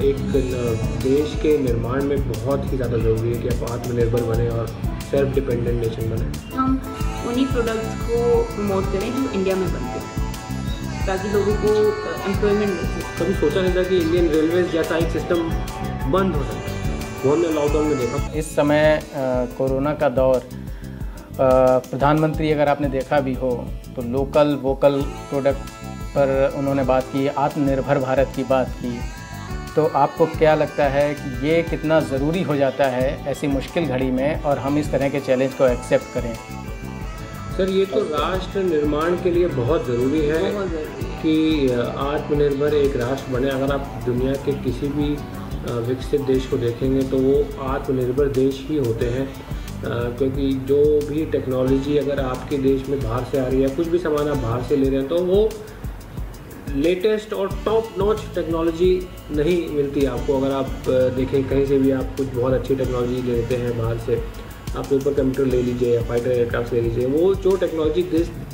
एक देश के निर्माण में बहुत ही ज़्यादा ज़रूरी है कि आप आत्मनिर्भर बने और सेल्फ डिपेंडेंट नेशन बने। हम उन्हीं प्रोडक्ट्स को प्रमोट करें जो इंडिया में बनते हैं ताकि लोगों को एम्प्लॉयमेंट मिल सके। कभी सोचा नहीं था कि इंडियन रेलवेज जैसा एक सिस्टम बंद हो सकता है, वो हमने लॉकडाउन में देखा। इस समय कोरोना का दौर, प्रधानमंत्री अगर आपने देखा भी हो तो लोकल वोकल प्रोडक्ट पर उन्होंने बात की, आत्मनिर्भर भारत की बात की। तो आपको क्या लगता है कि ये कितना ज़रूरी हो जाता है ऐसी मुश्किल घड़ी में, और हम इस तरह के चैलेंज को एक्सेप्ट करें? सर, ये तो राष्ट्र निर्माण के लिए बहुत ज़रूरी है कि आत्मनिर्भर एक राष्ट्र बने। अगर आप दुनिया के किसी भी विकसित देश को देखेंगे तो वो आत्मनिर्भर देश ही होते हैं, क्योंकि जो भी टेक्नोलॉजी अगर आपके देश में बाहर से आ रही है, कुछ भी सामान आप बाहर से ले रहे हैं, तो वो लेटेस्ट और टॉप नॉच टेक्नोलॉजी नहीं मिलती आपको। अगर आप देखें कहीं से भी आप कुछ बहुत अच्छी टेक्नोलॉजी लेते हैं बाहर से, आप सुपर कंप्यूटर ले लीजिए या फाइटर एयरक्राफ्ट ले लीजिए, वो जो टेक्नोलॉजी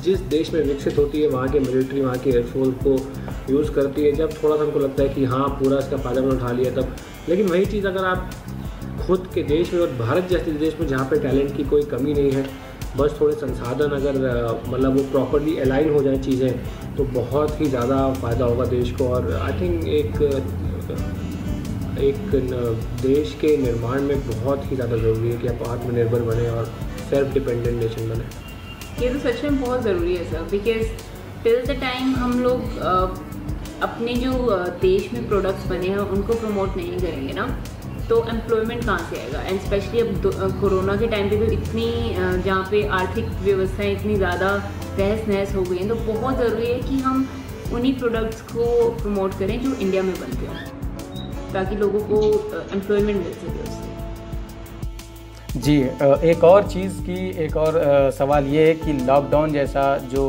जिस देश में विकसित होती है वहाँ के मिलिट्री, वहाँ के एयरफोर्स को यूज़ करती है। जब थोड़ा सा हमको लगता है कि हाँ पूरा इसका फ़ायदा मैंने उठा लिया तब, लेकिन वही चीज़ अगर आप खुद के देश में और भारत जैसे देश में जहाँ पे टैलेंट की कोई कमी नहीं है, बस थोड़े संसाधन अगर मतलब वो प्रॉपर्ली अलाइन हो जाए चीज़ें, तो बहुत ही ज़्यादा फ़ायदा होगा देश को। और आई थिंक एक देश के निर्माण में बहुत ही ज़्यादा ज़रूरी है कि आप आत्मनिर्भर बने और सेल्फ डिपेंडेंट नेशन बने। ये तो सच में बहुत ज़रूरी है sir, because till the time हम लोग अपने जो देश में प्रोडक्ट्स बने हैं उनको प्रमोट नहीं करेंगे ना, तो एम्प्लॉयमेंट कहाँ से आएगा। एंड स्पेशली अब कोरोना के टाइम पे तो इतनी जहाँ पे आर्थिक व्यवस्थाएं इतनी ज़्यादा तहस नहस हो गई हैं, तो बहुत ज़रूरी है कि हम उन्हीं प्रोडक्ट्स को प्रमोट करें जो इंडिया में बनते हैं ताकि लोगों को एम्प्लॉयमेंट मिल सके उससे। जी, एक और चीज़ की एक और सवाल ये है कि लॉकडाउन जैसा जो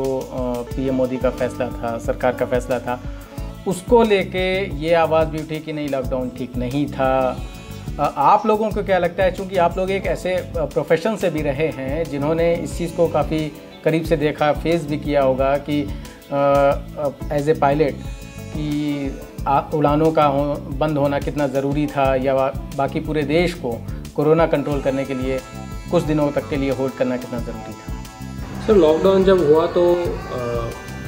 पीएम मोदी का फैसला था, सरकार का फैसला था, उसको लेके ये आवाज़ भी उठी कि नहीं लॉकडाउन ठीक नहीं था। आप लोगों को क्या लगता है, चूँकि आप लोग एक ऐसे प्रोफेशन से भी रहे हैं जिन्होंने इस चीज़ को काफ़ी करीब से देखा, फेस भी किया होगा कि एज ए पायलट कि उड़ानों का बंद होना कितना ज़रूरी था, या बाकी पूरे देश को कोरोना कंट्रोल करने के लिए कुछ दिनों तक के लिए होल्ड करना कितना ज़रूरी था? सर, लॉकडाउन जब हुआ तो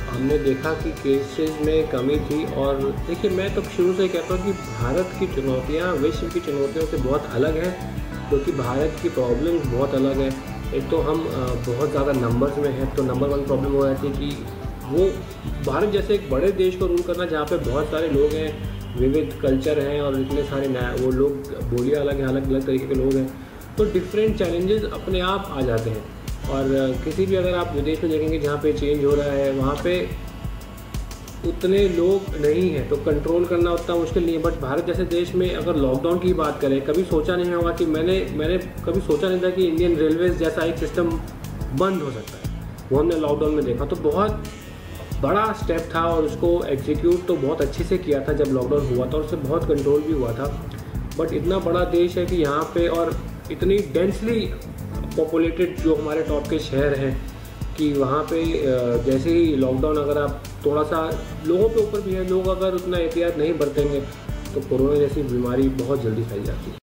हमने देखा कि केसेस में कमी थी। और देखिए, मैं तो शुरू से कहता हूँ कि भारत की चुनौतियाँ विश्व की चुनौतियों से बहुत अलग हैं, क्योंकि भारत की प्रॉब्लम्स बहुत अलग है। एक तो हम बहुत ज़्यादा नंबर्स में हैं, तो नंबर वन प्रॉब्लम हो जाती है कि वो भारत जैसे एक बड़े देश को रूल करना जहाँ पे बहुत सारे लोग हैं, विविध कल्चर हैं और इतने सारे वो लोग बोलियाँ अलग हैं, अलग अलग तरीके के लोग हैं, तो डिफरेंट चैलेंजेस अपने आप आ जाते हैं। और किसी भी अगर आप विदेश में देखेंगे जहाँ पे चेंज हो रहा है, वहाँ पे उतने लोग नहीं हैं, तो कंट्रोल करना उतना मुश्किल नहीं है। बट भारत जैसे देश में अगर लॉकडाउन की बात करें, कभी सोचा नहीं होगा कि मैंने कभी सोचा नहीं था कि इंडियन रेलवेज जैसा एक सिस्टम बंद हो सकता है, वो हमने लॉकडाउन में देखा। तो बहुत बड़ा स्टेप था और उसको एग्जीक्यूट तो बहुत अच्छे से किया था जब लॉकडाउन हुआ था, और उससे बहुत कंट्रोल भी हुआ था। बट इतना बड़ा देश है कि यहाँ पे और इतनी डेंसली पॉपुलेटेड जो हमारे टॉप के शहर हैं कि वहाँ पे जैसे ही लॉकडाउन अगर आप थोड़ा सा लोगों के ऊपर भी है, लोग अगर उतना एहतियात नहीं बरतेंगे तो कोरोना जैसी बीमारी बहुत जल्दी फैल जाती है।